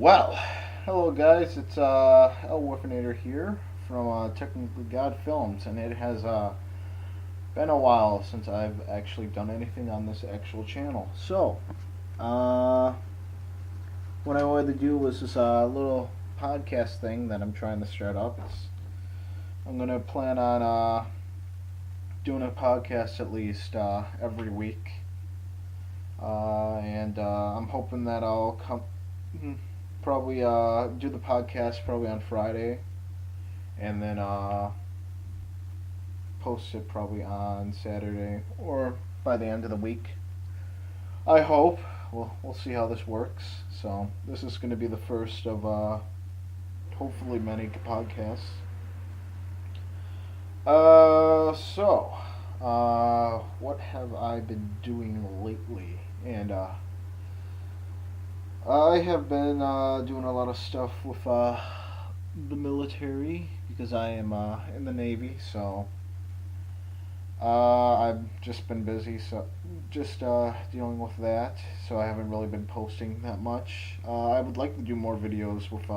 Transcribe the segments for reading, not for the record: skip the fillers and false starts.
Well, hello guys, it's El Warfinator here from Technically God Films, and it has been a while since I've actually done anything on this actual channel. So, uh, what I wanted to do was this little podcast thing that I'm trying to start up. I'm gonna plan on doing a podcast at least every week, and I'm hoping that I'll come probably do the podcast probably on Friday, and then post it probably on Saturday or by the end of the week. I hope. We'll see how this works. So this is going to be the first of hopefully many podcasts. What have I been doing lately? And I have been doing a lot of stuff with the military because I am in the Navy. So I've just been busy, so just dealing with that. So I haven't really been posting that much. I would like to do more videos with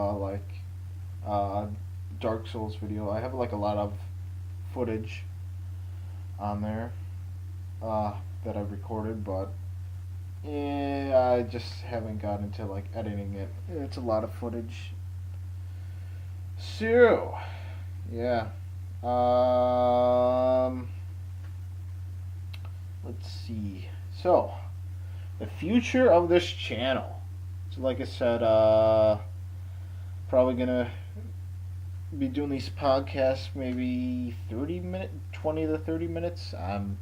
uh, Dark Souls video. I have like a lot of footage on there that I've recorded, but I just haven't gotten to like editing it. It's a lot of footage. So, yeah. Let's see. So, the future of this channel. So, like I said, probably gonna be doing these podcasts maybe 20 to 30 minutes. I'm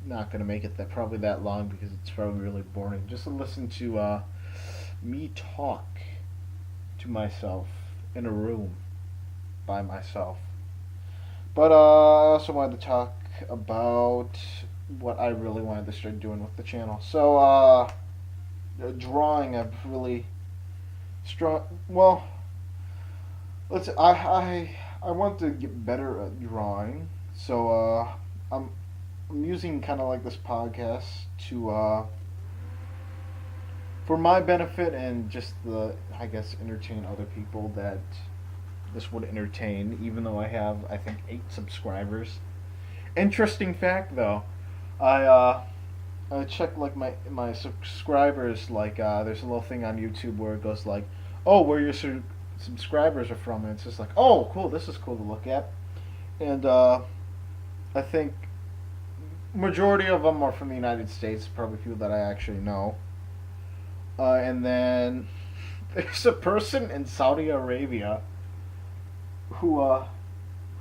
not gonna make it that long because it's probably really boring. Just to listen to me talk to myself in a room by myself. But I also wanted to talk about what I really wanted to start doing with the channel. So drawing, I've really strong. Well, I want to get better at drawing. So I'm using kind of like this podcast to for my benefit and just I guess entertain other people that this would entertain. Even though I have I think 8 subscribers. Interesting fact though, I checked like my subscribers. Like there's a little thing on YouTube where it goes like, oh, where your subscribers are from, and it's just like, oh, cool, this is cool to look at, and I think majority of them are from the United States, probably people that I actually know, and then there's a person in Saudi Arabia who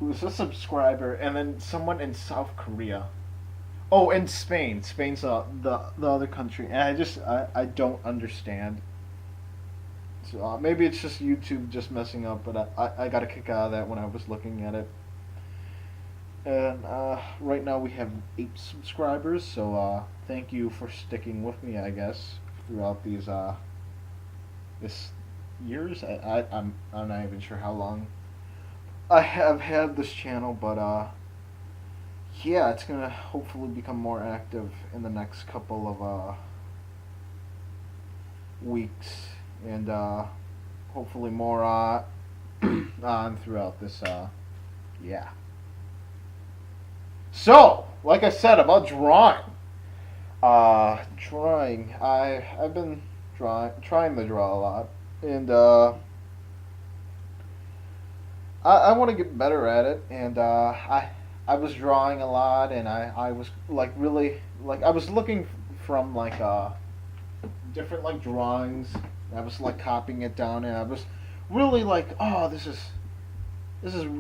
who's a subscriber, and then someone in South Korea. Oh, and Spain. Spain's the other country, and I don't understand. So maybe it's just YouTube just messing up, but I got a kick out of that when I was looking at it. And right now we have 8 subscribers, so thank you for sticking with me, I guess, throughout these this years. I'm not even sure how long I have had this channel, but yeah, it's gonna hopefully become more active in the next couple of weeks, and hopefully more on throughout this yeah. So, like I said about drawing, I've been trying to draw a lot, and I want to get better at it, and I was drawing a lot, and I was like really like I was looking from like different like drawings. I was like copying it down, and I was really like, oh, this is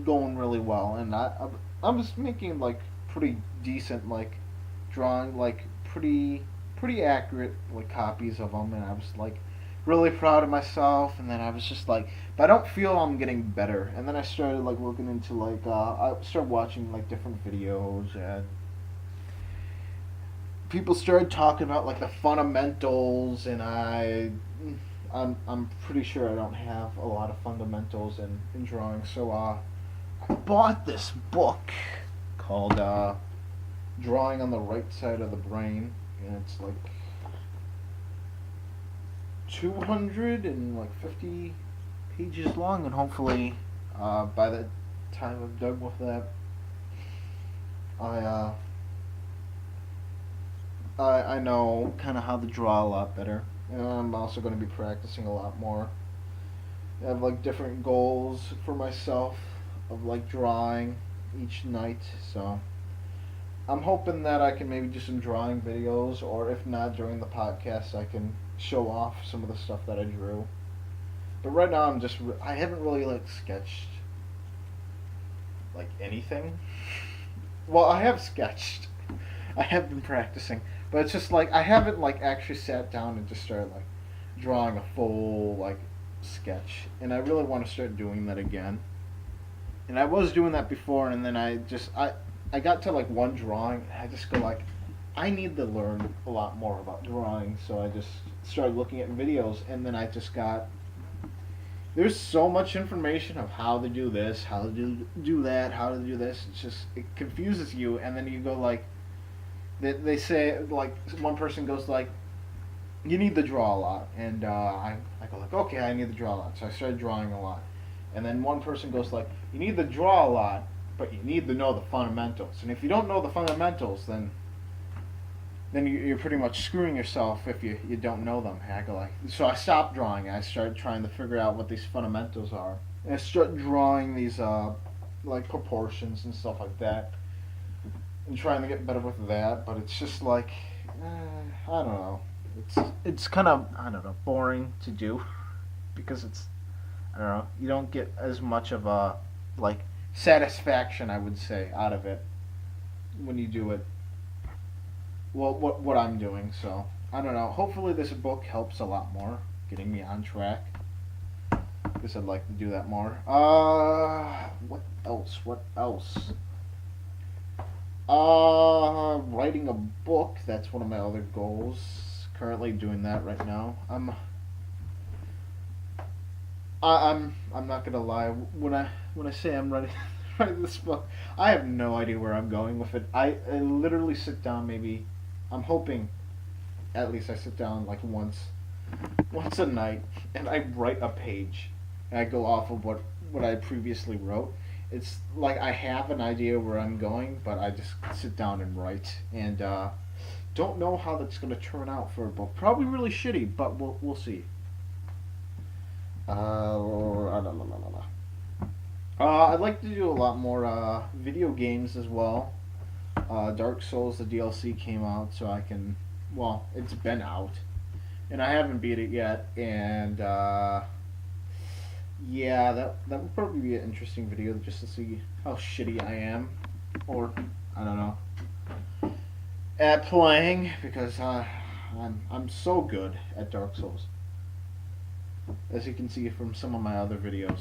going really well, and I was making like pretty decent like drawing, like pretty accurate like copies of them, and I was like really proud of myself. And then I was just like, but I don't feel I'm getting better. And then I started like looking into like I started watching like different videos, and people started talking about like the fundamentals, and I'm pretty sure I don't have a lot of fundamentals in drawing. So I bought this book called Drawing on the Right Side of the Brain, and it's like 250 pages long, and hopefully, by the time I'm done with that, I I know kind of how to draw a lot better. And I'm also going to be practicing a lot more. I have like different goals for myself of like drawing each night, so I'm hoping that I can maybe do some drawing videos, or if not during the podcast, I can show off some of the stuff that I drew. But right now, I haven't really like sketched like anything. Well, I have sketched. I have been practicing, but it's just like I haven't like actually sat down and just started like drawing a full like sketch, and I really want to start doing that again. And I was doing that before, and then I got to like one drawing, and I just go like, I need to learn a lot more about drawing. So I just started looking at videos, and then I just got, there's so much information of how to do this, how to do that, how to do this. It's just, it confuses you, and then you go like, they say like one person goes like, you need to draw a lot, and I go like, okay, I need to draw a lot. So I started drawing a lot, and then one person goes like, you need to draw a lot, but you need to know the fundamentals. And if you don't know the fundamentals, then you're pretty much screwing yourself if you don't know them. And I go like, so I stopped drawing, and I started trying to figure out what these fundamentals are, and I started drawing these like proportions and stuff like that, and trying to get better with that. But it's just like, I don't know. It's kind of, I don't know, boring to do, because I don't know, you don't get as much of a like satisfaction, I would say, out of it when you do it. Well, what I'm doing, so I don't know. Hopefully this book helps a lot more, getting me on track, because I'd like to do that more. What else? What else? Writing a book. That's one of my other goals. Currently doing that right now. I'm not gonna lie. When I say I'm writing this book, I have no idea where I'm going with it. I literally sit down. Maybe I'm hoping, at least I sit down like once a night, and I write a page, and I go off of what I previously wrote. It's like I have an idea where I'm going, but I just sit down and write, and don't know how that's gonna turn out for a book. Probably really shitty, but we'll see. I'd like to do a lot more video games as well. Dark Souls, the DLC came out, so I can. Well, it's been out, and I haven't beat it yet. And yeah, that would probably be an interesting video just to see how shitty I am, or I don't know, at playing, because I'm so good at Dark Souls, as you can see from some of my other videos.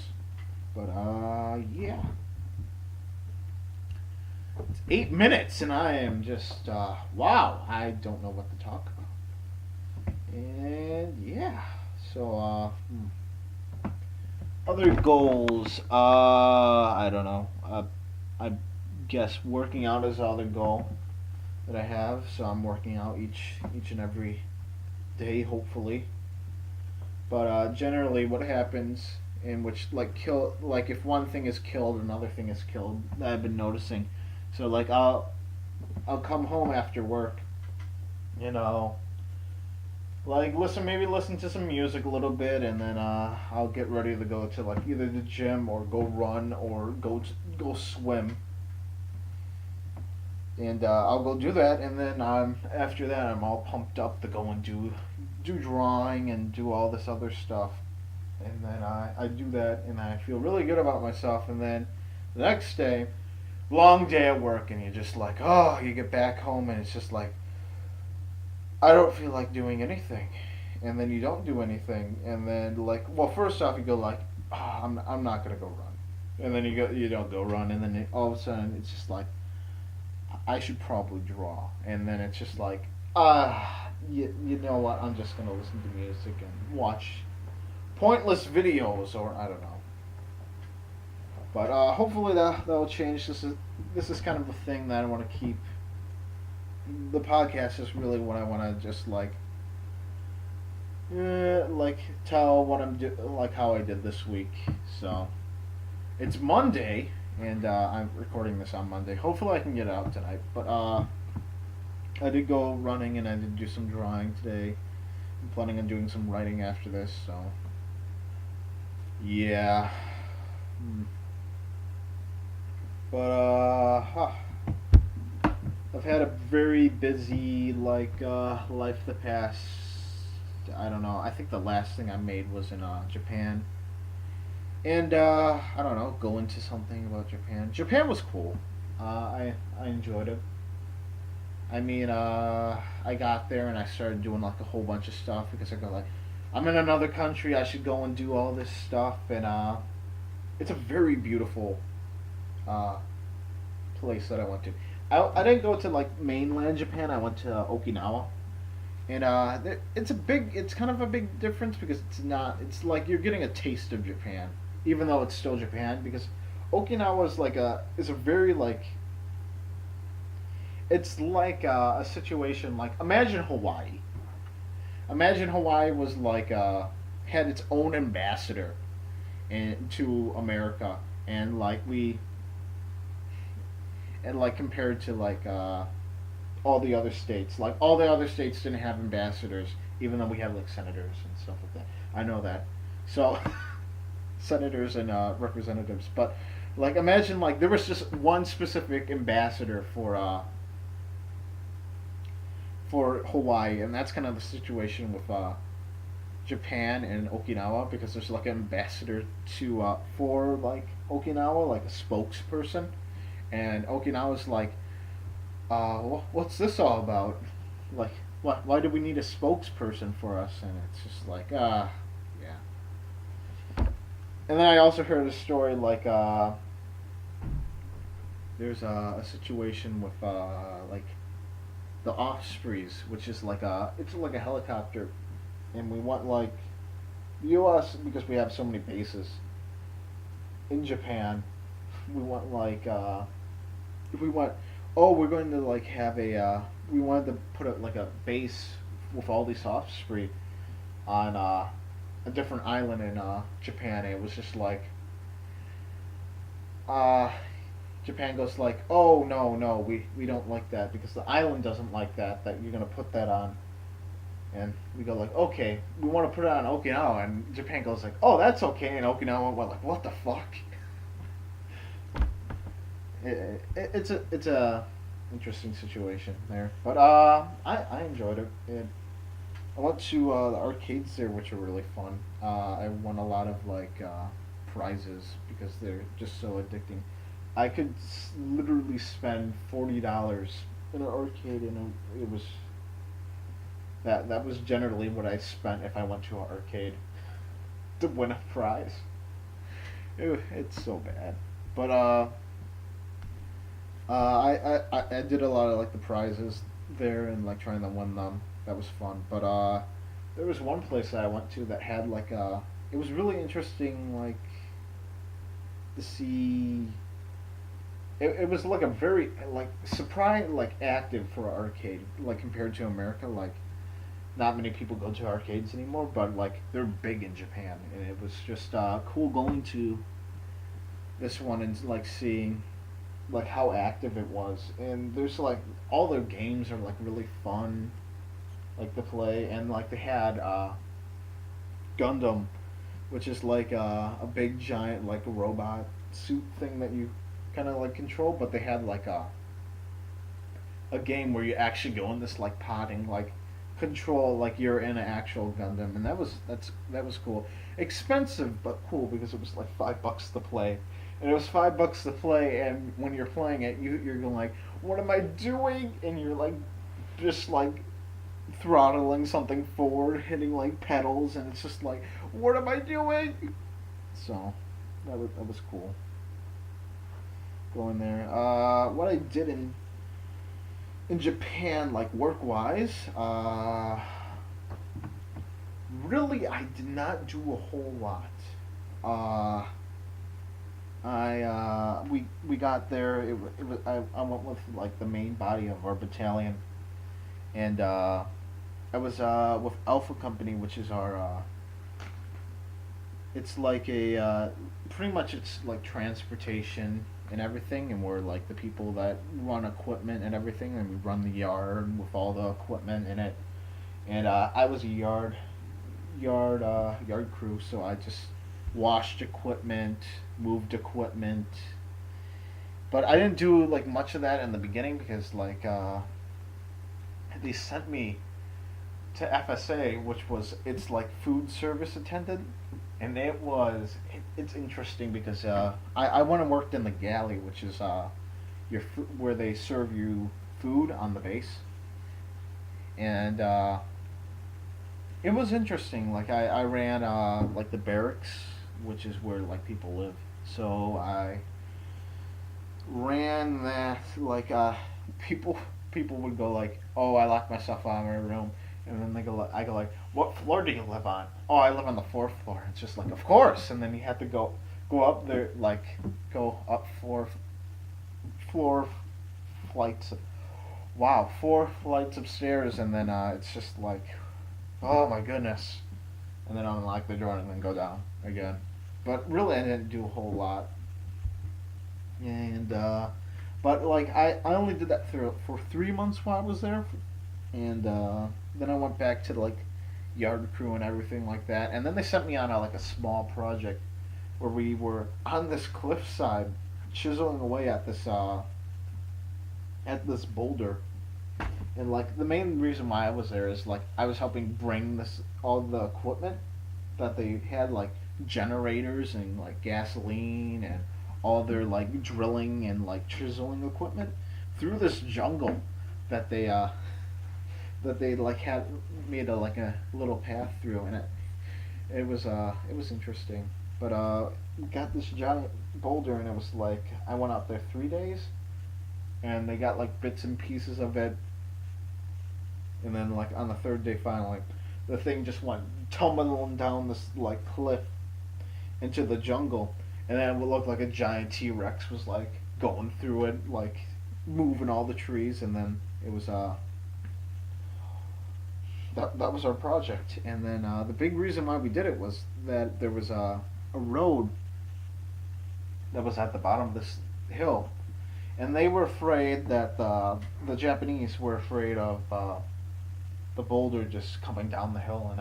But yeah, it's 8 minutes, and I am just wow. I don't know what to talk about. And yeah, so other goals. I don't know. I guess working out is the other goal that I have. So I'm working out each and every day, hopefully. But generally, what happens, in which like if one thing is killed, another thing is killed. That I've been noticing. So like I'll come home after work, you know, like maybe listen to some music a little bit, and then I'll get ready to go to like either the gym or go run or go swim. And I'll go do that, and then after that I'm all pumped up to go and do drawing and do all this other stuff. And then I do that, and I feel really good about myself. And then the next day, long day at work, and you're just like, oh, you get back home, and it's just like, I don't feel like doing anything. And then you don't do anything, and then like, well, first off you go like, oh, I'm not gonna go run, and then you don't go run, and then all of a sudden it's just like, I should probably draw, and then it's just like, you know what, I'm just gonna listen to music and watch pointless videos, or I don't know. But hopefully that'll change. This is kind of a thing that I want to keep. The podcast is really what I want to just like like tell what like how I did this week. So it's Monday, and I'm recording this on Monday. Hopefully, I can get it out tonight. But I did go running, and I did do some drawing today. I'm planning on doing some writing after this. So yeah. Hmm. But I've had a very busy life the past. I don't know. I think the last thing I made was in Japan, and I don't know. Go into something about Japan. Japan was cool. I enjoyed it. I mean, I got there and I started doing like a whole bunch of stuff because I go like, I'm in another country. I should go and do all this stuff, and it's a very beautiful uh, place that I went to. I didn't go to like mainland Japan. I went to Okinawa, and it's kind of a big difference because it's not. It's like you're getting a taste of Japan, even though it's still Japan. Because Okinawa is a very like it's like a situation like imagine Hawaii. Imagine Hawaii was like had its own ambassador and to America, and compared to all the other states. Like all the other states didn't have ambassadors, even though we have like senators and stuff like that. I know that. So senators and representatives, but like imagine like there was just one specific ambassador for Hawaii, and that's kind of the situation with Japan and Okinawa because there's like an ambassador to for like Okinawa, like a spokesperson, and Okinawa's like, what's this all about? Like, why do we need a spokesperson for us? And it's just like, yeah. And then I also heard a story like, there's a situation with like the Ospreys, which is it's like a helicopter, and we want like the U.S. because we have so many bases in Japan. We want if we want, oh, we're going to like have we wanted to put like a base with all these Osprey on a different island in Japan. And it was just like uh, Japan goes like, oh no, we don't like that because the island doesn't like that you're gonna put that on, and we go like, okay, we want to put it on Okinawa, and Japan goes like, oh, that's okay, and Okinawa went like, what the fuck? It's a interesting situation there, but I enjoyed it. I went to the arcades there, which are really fun. I won a lot of prizes because they're just so addicting. I could literally spend $40 in an arcade, and it was that was generally what I spent if I went to an arcade to win a prize. It's so bad, but I did a lot of like the prizes there and like trying to win them. That was fun. But there was one place that I went to that had like a. It was really interesting, like to see. It was like a very like surprise like active for an arcade like compared to America. Like not many people go to arcades anymore, but like they're big in Japan, and it was just cool going to this one and like seeing like how active it was. And there's like all their games are like really fun, like to play, and like they had Gundam, which is like a big giant like robot suit thing that you kind of like control, but they had like a game where you actually go in this like potting like control like you're in an actual Gundam, and that was cool. Expensive but cool because it was like $5 to play, and it was $5 to play. And when you're playing it, you're going like, what am I doing? And you're like just like throttling something forward, hitting like pedals, and it's just like, what am I doing? So that was cool. Going there. What I did in Japan, like work wise, really I did not do a whole lot. Uh, we got there. It was I went with like the main body of our battalion, and I was with Alpha Company, which is our it's like a pretty much it's like transportation and everything, and we're like the people that run equipment and everything, and we run the yard with all the equipment in it. And I was a yard crew, so I just washed equipment, moved equipment, but I didn't do like much of that in the beginning because like they sent me to FSA, which was it's like food service attendant, and it's interesting because I went and worked in the galley, which is where they serve you food on the base, and it was interesting. Like I ran like the barracks, which is where like people live. So I ran that like people people would go like, oh, I locked myself out of my room, and then I go like, what floor do you live on? Oh, I live on the fourth floor. It's just like, of course. And then you had to go up there, like go up floor flights. Wow, 4 flights of stairs, and then it's just like, oh my goodness. And then unlock the door and then go down again. But really, I didn't do a whole lot. And but like I only did that for 3 months while I was there, and then I went back to like yard crew and everything like that. And then they sent me on like a small project where we were on this cliffside chiseling away at this boulder. And like the main reason why I was there is like I was helping bring this all the equipment that they had, like generators and like gasoline and all their like drilling and like chiseling equipment, through this jungle that they like had made a little path through, and it was interesting. But we got this giant boulder, and it was like I went out there 3 days, and they got like bits and pieces of it, and then like on the third day finally the thing just went tumbling down this like cliff into the jungle, and then it would look like a giant T-Rex was like going through it, like moving all the trees. And then it was that was our project. And then the big reason why we did it was that there was a road that was at the bottom of this hill, and they were afraid that the Japanese were afraid of the boulder just coming down the hill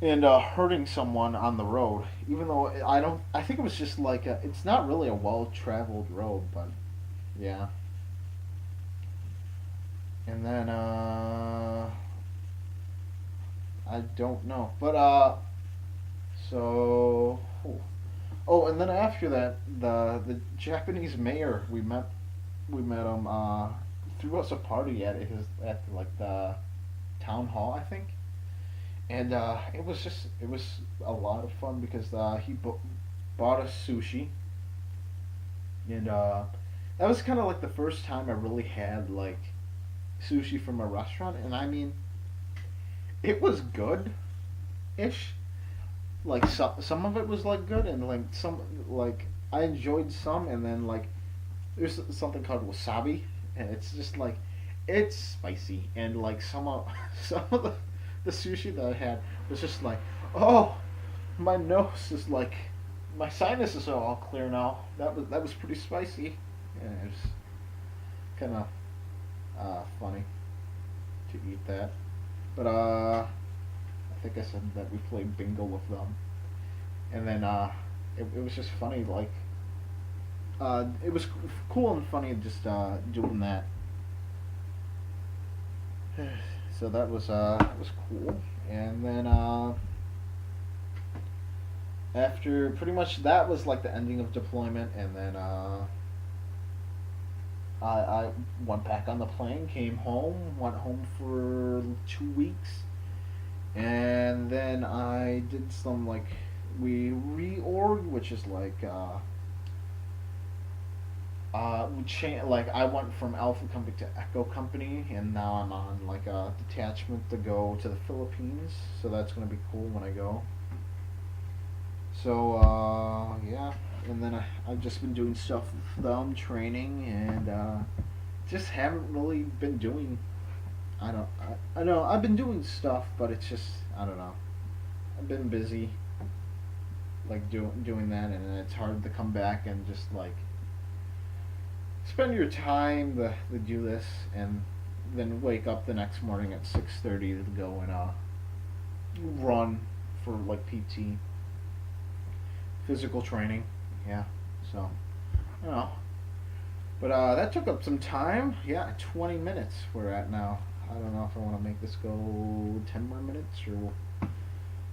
and hurting someone on the road. Even though I think it was just like it's not really a well traveled road, but yeah. And then I don't know, but so oh, and then after that, the Japanese mayor we met him threw us a party at like the town hall, I think. And it was a lot of fun because bought us sushi, and that was kind of like the first time I really had like sushi from a restaurant, and I mean, it was good, ish. Like some of it was like good, and like some like I enjoyed some, and then like there's something called wasabi, and it's just like it's spicy, and like some of the sushi that I had was just like, oh, my nose is like, my sinuses are all clear now. That was pretty spicy. Yeah, it was kind of funny to eat that. But I think I said that we played bingo with them, and then it was just funny. Like it was cool and funny just doing that. So that was cool. And then after pretty much that was like the ending of deployment, and then I went back on the plane, came home, went home for 2 weeks, and then I did some like we reorg, which is like like I went from Alpha Company to Echo Company, and now I'm on like a detachment to go to the Philippines. So that's gonna be cool when I go. So yeah, and then I've just been doing stuff with them, training, and just haven't really been doing I know I've been doing stuff, but it's just I don't know. I've been busy like doing that, and it's hard to come back and just like spend your time to do this, and then wake up the next morning at 6:30 to go and run for like PT, physical training. Yeah, so I don't know. But that took up some time. Yeah, 20 minutes we're at now. I don't know if I want to make this go 10 more minutes or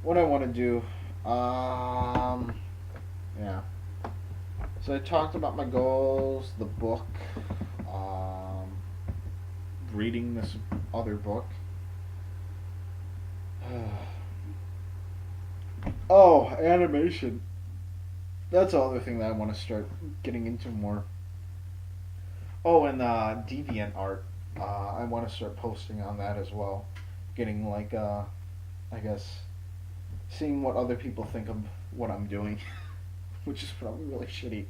what I want to do. Yeah. So I talked about my goals, the book, um, reading this other book. Oh, animation. That's the other thing that I want to start getting into more. Oh, and deviant art. I want to start posting on that as well. Getting like, I guess, seeing what other people think of what I'm doing, which is probably really shitty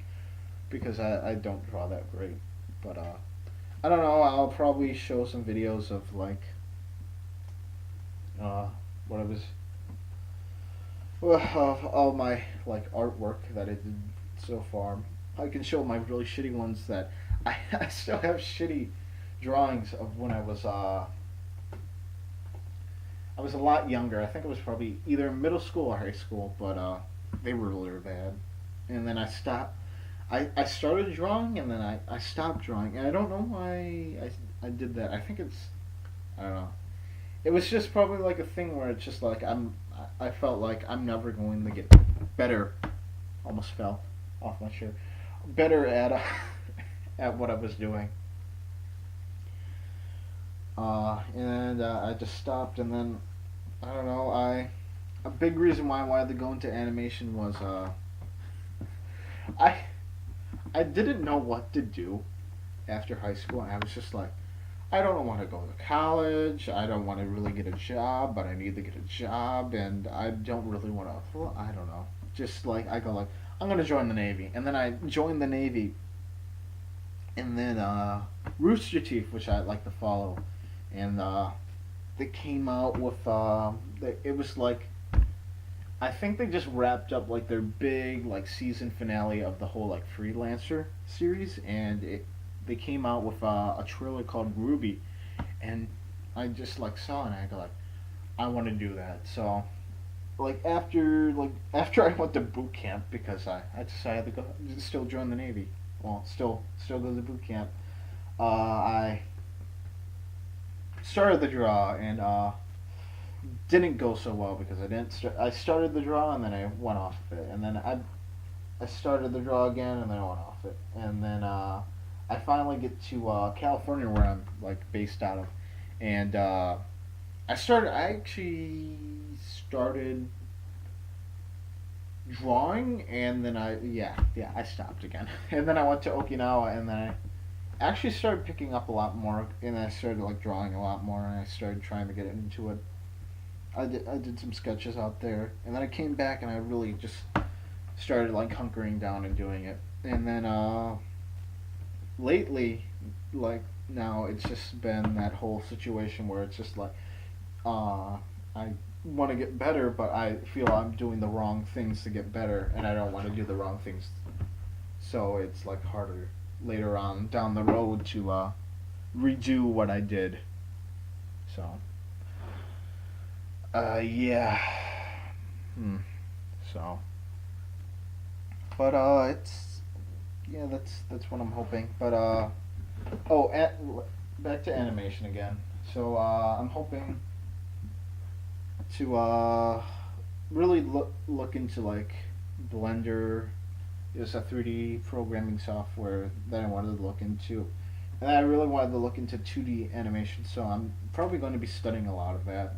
because I don't draw that great. But I don't know. I'll probably show some videos of like uh, what I was well, of all my like artwork that I did so far. I can show my really shitty ones that I still have shitty drawings of when I was a lot younger. I think it was probably either middle school or high school, but they were really bad. And then I stopped. I started drawing and then I stopped drawing, and I don't know why I did that. I think it's I don't know. It was just probably like a thing where it's just like I felt like I'm never going to get better. Almost fell off my shirt. Better at at what I was doing. And I just stopped, and then I don't know. I A big reason why I wanted to go into animation was I I didn't know what to do after high school, and I was just like, I don't want to go to college. I don't want to really get a job, but I need to get a job, and I don't really want to. Well, I don't know. Just like I go like, I'm gonna join the Navy, and then I joined the Navy, and then Rooster Teeth, which I like to follow, and they came out with it was like I think they just wrapped up like their big like season finale of the whole like freelancer series, and they came out with a trailer called Ruby, and I just like saw it and I go like, I want to do that. So after I went to boot camp because I decided to go still join the Navy. Well, still go to boot camp. I started the draw and didn't go so well because I didn't. I started the draw and then I went off of it, and then I started the draw again and then I went off it, and then I finally get to California where I'm like based out of, and I actually started drawing and then I stopped again, and then I went to Okinawa and then I actually started picking up a lot more, and I started like drawing a lot more, and I started trying to get into it. I did some sketches out there, and then I came back and I really just started like hunkering down and doing it. And then lately, like now, it's just been that whole situation where it's just like I want to get better, but I feel I'm doing the wrong things to get better, and I don't want to do the wrong things, so it's like harder later on down the road to redo what I did. So, yeah. Hmm. So, but it's yeah, that's what I'm hoping. But oh, back to animation again. So I'm hoping to really look into like Blender. It's a 3D programming software that I wanted to look into, and I really wanted to look into 2D animation. So I'm probably going to be studying a lot of that.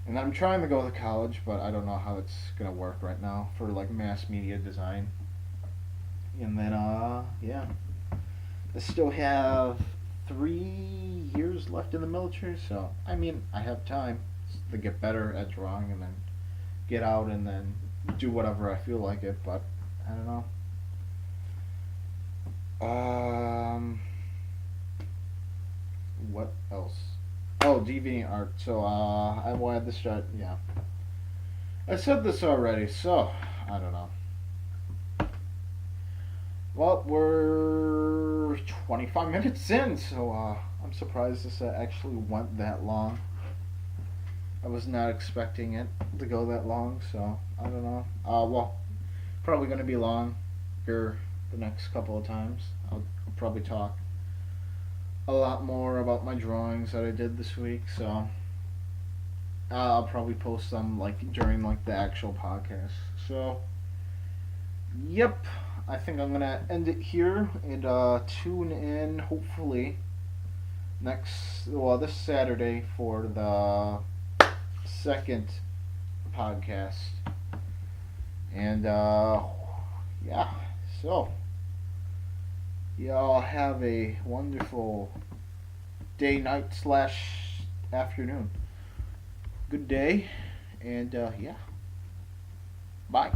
And I'm trying to go to college, but I don't know how it's gonna work right now for like mass media design. And then yeah, I still have 3 years left in the military, so I mean I have time to get better at drawing and then get out and then do whatever I feel like it. But I don't know. What else? Oh, DeviantArt. So, I wanted to start. Yeah, I said this already. So, I don't know. Well, we're 25 minutes in, so I'm surprised this actually went that long. I was not expecting it to go that long, so I don't know. Well, probably going to be long here the next couple of times. I'll probably talk a lot more about my drawings that I did this week, so I'll probably post them like during like the actual podcast. So, yep, I think I'm gonna end it here and tune in hopefully this Saturday for the second podcast. And yeah, so y'all have a wonderful day, night / afternoon. Good day, and yeah, bye.